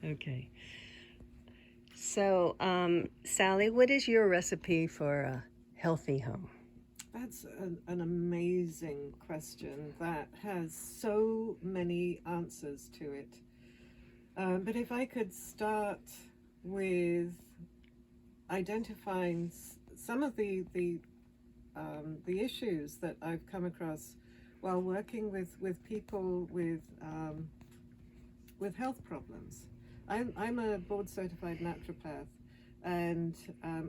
Okay. So, Sally, what is your recipe for a healthy home? That's an amazing question that has so many answers to it. But if I could start with identifying some of the issues that I've come across while working with people with health problems. I'm a board certified naturopath, and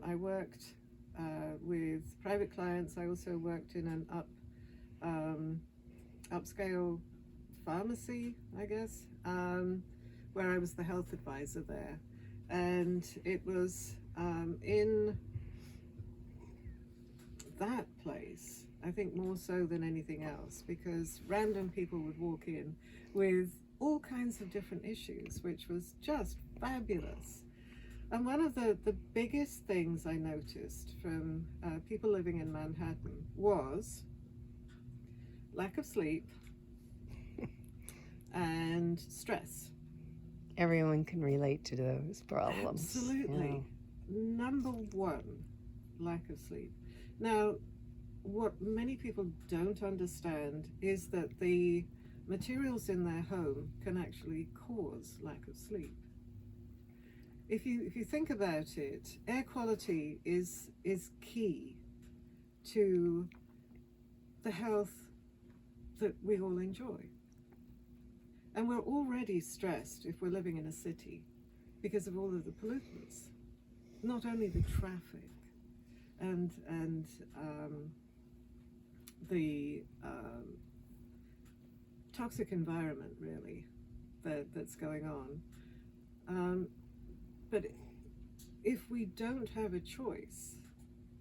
I worked with private clients. I also worked in an um, upscale pharmacy, I guess, where I was the health advisor there. And it was in that place, I think more so than anything else, because random people would walk in with all kinds of different issues, which was just fabulous. And one of the biggest things I noticed from people living in Manhattan was lack of sleep and stress. Everyone can relate to those problems. Absolutely. Number one, lack of sleep. Now, what many people don't understand is that the materials in their home can actually cause lack of sleep. If you think about it, air quality is key to the health that we all enjoy. And we're already stressed if we're living in a city because of all of the pollutants, not only the traffic and the toxic environment really that's going on. But if we don't have a choice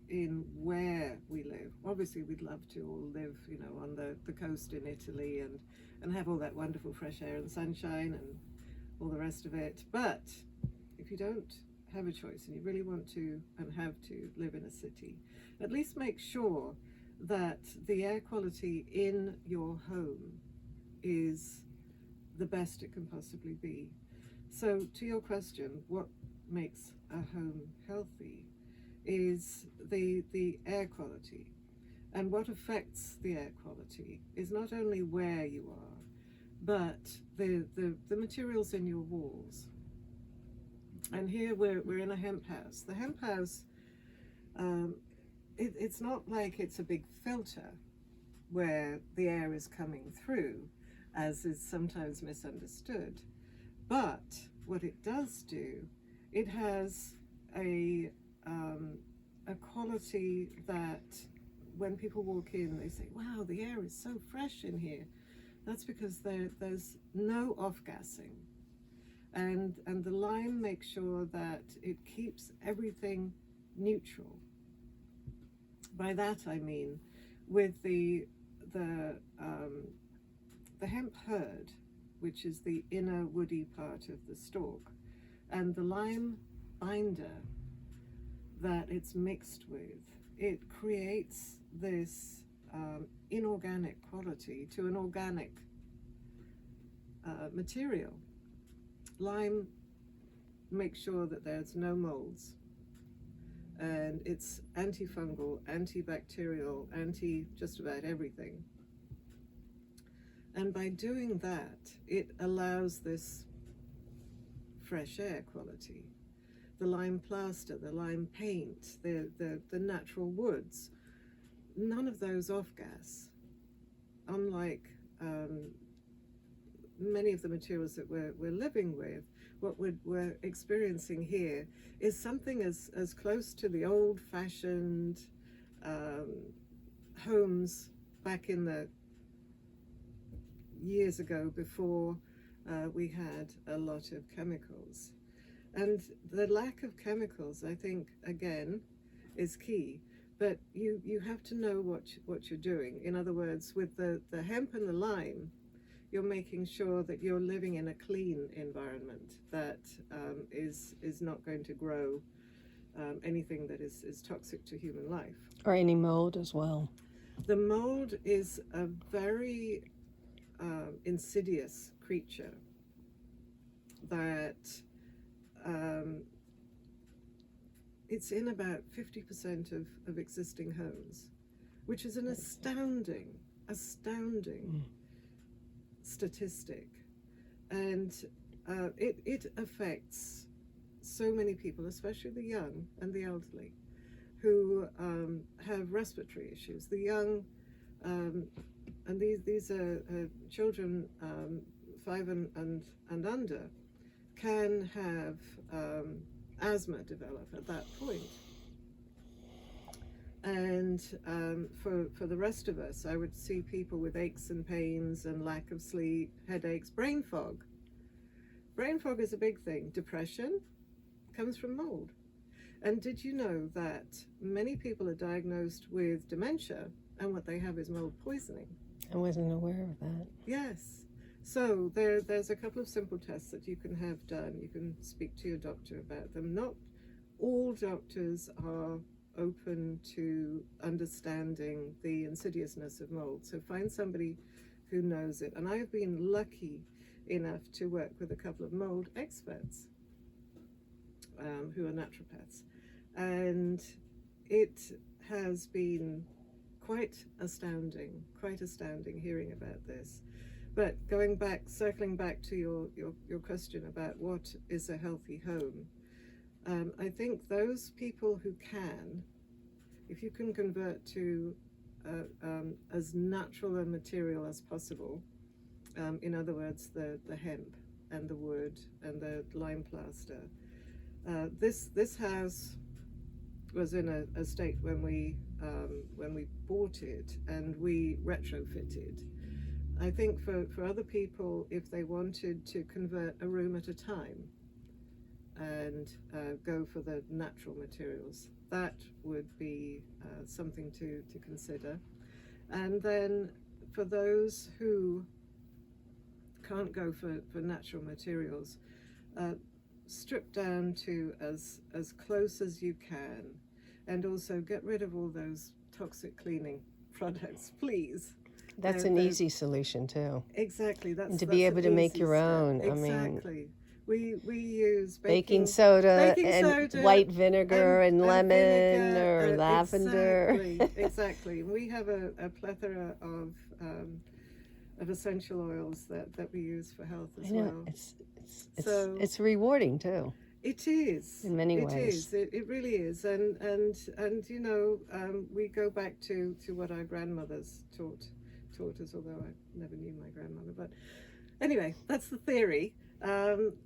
in where we live, obviously we'd love to all live, on the coast in Italy and have all that wonderful fresh air and sunshine and all the rest of it. But if you don't have a choice and you really want to and have to live in a city, at least make sure that the air quality in your home is the best it can possibly be. So, to your question, what makes a home healthy is the air quality. And what affects the air quality is not only where you are, but the materials in your walls. And here we're in a hemp house. The hemp house, um, it's not like it's a big filter where the air is coming through, as is sometimes misunderstood. But what it does do, it has a a quality that when people walk in, they say, "Wow, the air is so fresh in here." That's because there's no off-gassing, and the lime makes sure that it keeps everything neutral. By that I mean, with the hemp hurd, which is the inner woody part of the stalk, and the lime binder that it's mixed with, it creates this inorganic quality to an organic material. Lime makes sure that there's no molds, and it's antifungal, antibacterial, anti just about everything. And by doing that, it allows this fresh air quality. The lime plaster, the lime paint, the natural woods, none of those off gas. Unlike many of the materials that we're living with, what we're experiencing here is something as close to the old fashioned um, homes back in the years ago before we had a lot of chemicals. And the lack of chemicals, I think, again, is key. But you have to know what you're doing. In other words, with the hemp and the lime, you're making sure that you're living in a clean environment that is not going to grow anything that is toxic to human life. Or any mold as well. The mold is a very insidious creature that it's in about 50% of existing homes, which is an astounding statistic. And it affects so many people, especially the young and the elderly, who have respiratory issues. The young, and these are children 5 and under, can have asthma develop at that point. And for the rest of us, I would see people with aches and pains and lack of sleep, headaches, brain fog. Brain fog is a big thing. Depression comes from mold. And did you know that many people are diagnosed with dementia and what they have is mold poisoning? I wasn't aware of that. Yes. So there's a couple of simple tests that you can have done. You can speak to your doctor about them. Not all doctors are open to understanding the insidiousness of mold. So find somebody who knows it. And I've been lucky enough to work with a couple of mold experts who are naturopaths. And it has been quite astounding hearing about this. But circling back to your question about what is a healthy home, I think those people who can, if you can convert to as natural a material as possible, in other words, the hemp and the wood and the lime plaster. This house was in a state when we bought it, and we retrofitted. I think for other people, if they wanted to convert a room at a time and go for the natural materials, that would be something to consider. And then for those who can't go for natural materials, strip down to as close as you can, and also get rid of all those toxic cleaning products, please. That's an easy solution too. Exactly. And to be able to make your own. Exactly. We use baking soda and white vinegar and lemon vinegar, or lavender. Exactly. We have a plethora of essential oils that we use for health as well. It's rewarding too. It is. In many ways. It really is. And you know, we go back to what our grandmothers taught us, although I never knew my grandmother. But anyway, that's the theory.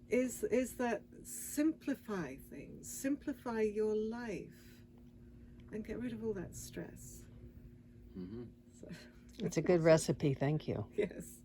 Is that simplify things, simplify your life, and get rid of all that stress. It's a good recipe. Thank you. Yes.